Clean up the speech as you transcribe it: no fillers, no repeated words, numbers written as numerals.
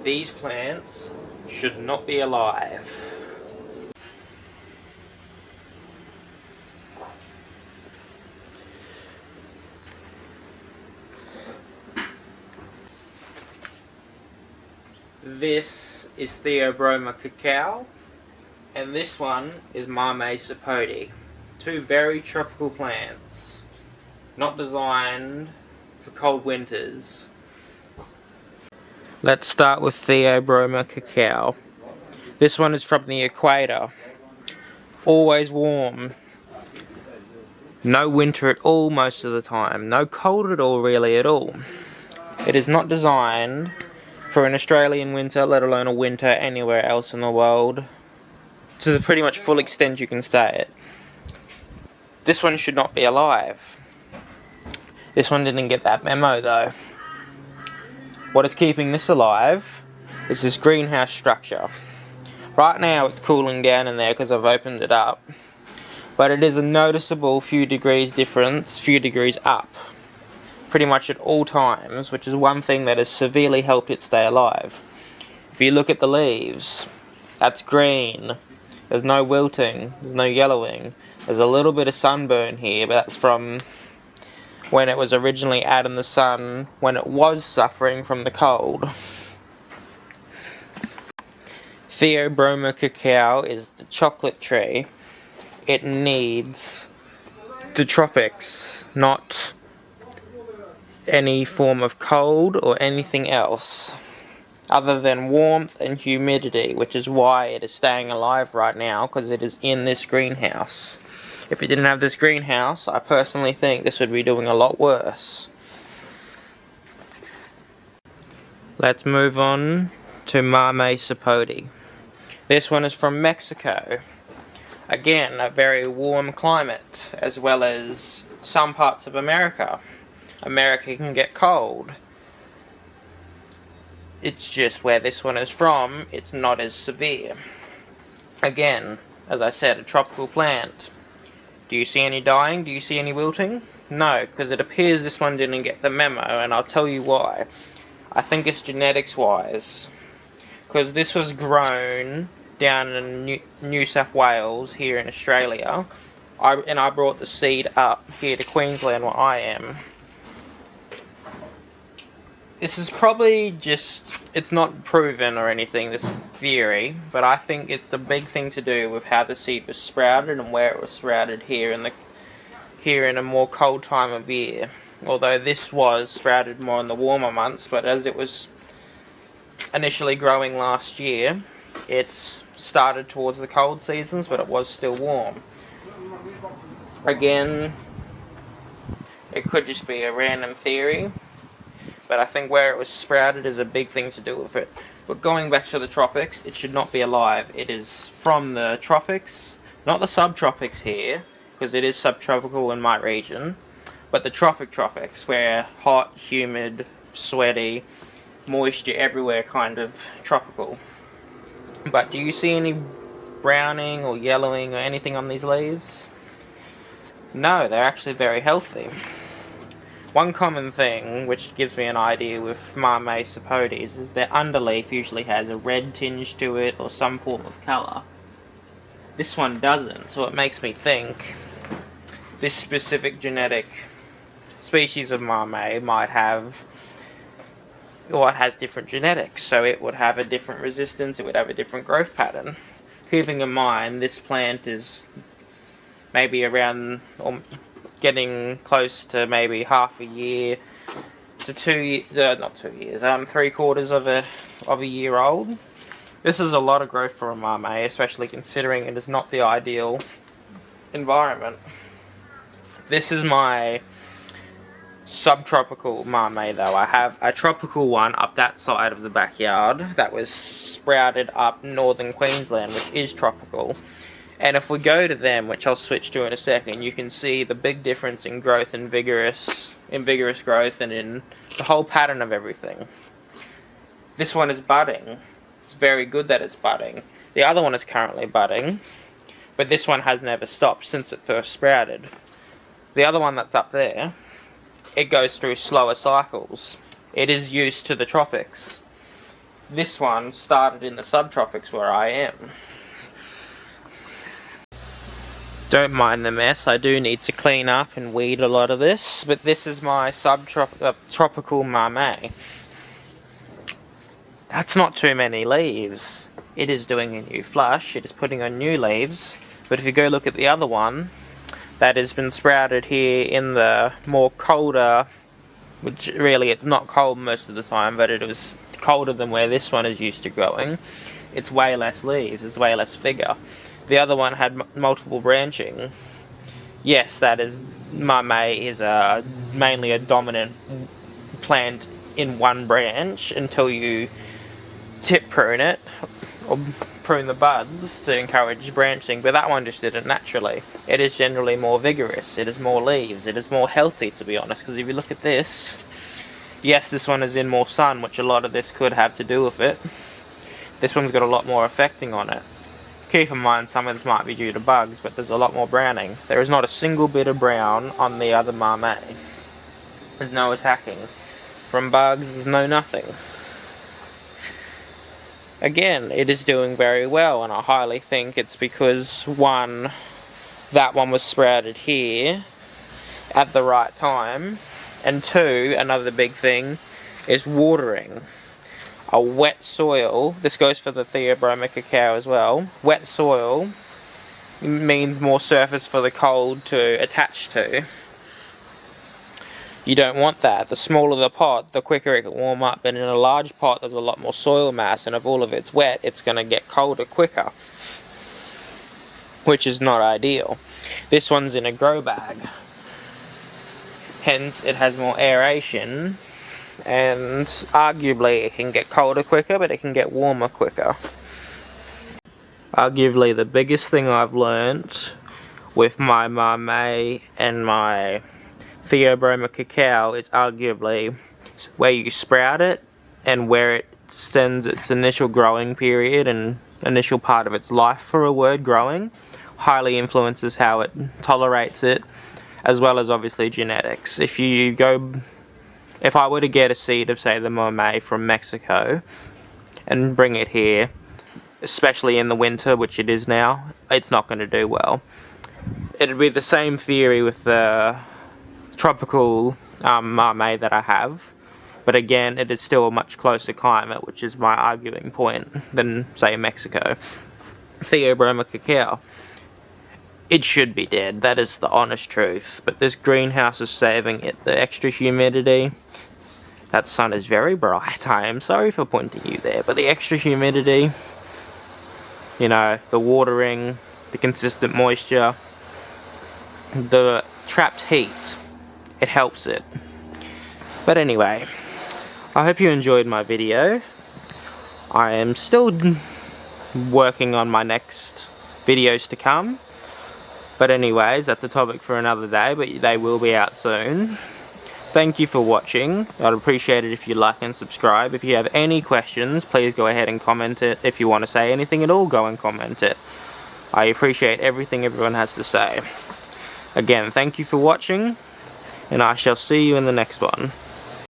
These plants should not be alive. This is Theobroma Cacao, and this one is Mamey Sapote. Two very tropical plants, not designed for cold winters. Let's start with Theobroma Cacao. This one is from the equator. Always warm. No winter at all most of the time. No cold at all really at all. It is not designed for an Australian winter, let alone a winter anywhere else in the world, to the pretty much full extent you can say it. This one should not be alive. This one didn't get that memo though. What is keeping this alive is this greenhouse structure. Right now it's cooling down in there because I've opened it up, but it is a noticeable few degrees difference, few degrees up, pretty much at all times, which is one thing that has severely helped it stay alive. If you look at the leaves, that's green. There's no wilting, there's no yellowing. There's a little bit of sunburn here, but that's from when it was originally out in the sun, when it was suffering from the cold. Theobroma Cacao is the chocolate tree. It needs the tropics, not any form of cold or anything else other than warmth and humidity, which is why it is staying alive right now, because it is in this greenhouse. If it didn't have this greenhouse, I personally think this would be doing a lot worse. Let's move on to Mamey Sapote. This one is from Mexico. Again, a very warm climate, as well as some parts of America. America can get cold. It's just where this one is from, it's not as severe. Again, as I said, a tropical plant. Do you see any dying? Do you see any wilting? No, because it appears this one didn't get the memo, and I'll tell you why. I think it's genetics wise. Because this was grown down in New South Wales, here in Australia. I brought the seed up here to Queensland where I am. This is probably just, it's not proven or anything, this theory, but I think it's a big thing to do with how the seed was sprouted and where it was sprouted here in a more cold time of year. Although this was sprouted more in the warmer months, but as it was initially growing last year, it's started towards the cold seasons, but it was still warm. Again, it could just be a random theory, but I think where it was sprouted is a big thing to do with it. But going back to the tropics, it should not be alive. It is from the tropics, not the subtropics here, because it is subtropical in my region, but the tropics, where hot, humid, sweaty, moisture everywhere kind of tropical. But do you see any browning or yellowing or anything on these leaves? No, they're actually very healthy. One common thing, which gives me an idea with Mamey Sapotes, is their underleaf usually has a red tinge to it or some form of colour. This one doesn't, so it makes me think this specific genetic species of Mamey might have, or it has different genetics, so it would have a different resistance, it would have a different growth pattern. Keeping in mind, this plant is maybe around, or getting close to maybe half a year to 2 years, not 2 years, 3/4 of a year old. This is a lot of growth for a Mamey, especially considering it is not the ideal environment. This is my subtropical Mamey though. I have a tropical one up that side of the backyard that was sprouted up northern Queensland, which is tropical. And if we go to them, which I'll switch to in a second, you can see the big difference in growth and vigorous growth and in the whole pattern of everything. This one is budding. It's very good that it's budding. The other one is currently budding, but this one has never stopped since it first sprouted. The other one that's up there, it goes through slower cycles. It is used to the tropics. This one started in the subtropics where I am. Don't mind the mess, I do need to clean up and weed a lot of this, but this is my tropical Mamey. That's not too many leaves. It is doing a new flush, it is putting on new leaves, but if you go look at the other one, that has been sprouted here in the more colder, which really it's not cold most of the time, but it was colder than where this one is used to growing. It's way less leaves, it's way less figure. The other one had multiple branching. Yes, that is, Mamey is mainly a dominant plant in one branch until you tip prune it, or prune the buds to encourage branching, but that one just did it naturally. It is generally more vigorous, it has more leaves, it is more healthy, to be honest, because if you look at this, yes, this one is in more sun, which a lot of this could have to do with it. This one's got a lot more affecting on it. Keep in mind, some of this might be due to bugs, but there's a lot more browning. There is not a single bit of brown on the other Mamey. There's no attacking. From bugs, there's no nothing. Again, it is doing very well, and I highly think it's because, one, that one was sprouted here at the right time, and two, another big thing, is watering. A wet soil, this goes for the Theobroma Cacao as well, wet soil means more surface for the cold to attach to. You don't want that. The smaller the pot, the quicker it can warm up, and in a large pot there's a lot more soil mass, and if all of it's wet, it's going to get colder quicker, which is not ideal. This one's in a grow bag, hence it has more aeration, and arguably it can get colder quicker, but it can get warmer quicker. Arguably the biggest thing I've learnt with my Mamey and my Theobroma Cacao is arguably where you sprout it and where it spends its initial growing period and initial part of its life for a word growing highly influences how it tolerates it, as well as obviously genetics. If I were to get a seed of, say, the Mamey from Mexico and bring it here, especially in the winter, which it is now, it's not going to do well. It'd be the same theory with the tropical Mamey that I have, but again, it is still a much closer climate, which is my arguing point, than, say, Mexico. Theobroma Cacao, it should be dead, that is the honest truth, but this greenhouse is saving it. The extra humidity, that sun is very bright, I am sorry for pointing you there, but the extra humidity, you know, the watering, the consistent moisture, the trapped heat, it helps it. But anyway, I hope you enjoyed my video. I am still working on my next videos to come. But anyways, that's a topic for another day, but they will be out soon. Thank you for watching. I'd appreciate it if you like and subscribe. If you have any questions, please go ahead and comment it. If you want to say anything at all, go and comment it. I appreciate everything everyone has to say. Again, thank you for watching, and I shall see you in the next one.